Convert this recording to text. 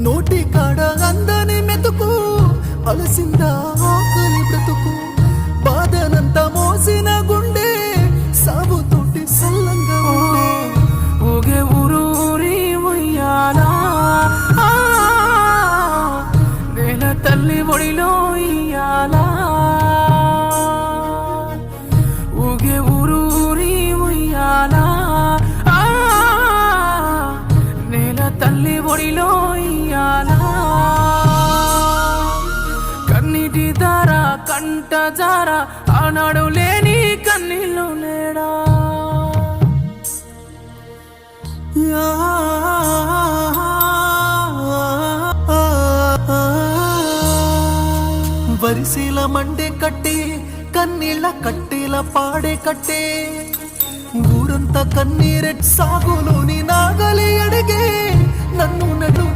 నోటి కాడ అందని మెతుకు అలసిందా ఆకలి బ్రతుకు బాధనంతా మోసిన గుండె సాగుతోటి సల్లంగా ఉండే ఊగే ఊరూరి ఉయ్యాలా నేల తల్లి ఒడిలో ఇయ్యాలా ఊగే ఊరూరి ఉయ్యాలా నేల తల్లి ఒడిలో ఇయ్యాలా కన్నీటి దార కంట జార ఆనాడు లేని కన్నీళ్ళు నేడా వరిసీల మండే కట్టే కన్నీళ్ళ కట్టేల పాడే కట్టే ఊరంతా కన్నీరెట్ సాగులోని నాగలి అడిగే నన్ను నన్ను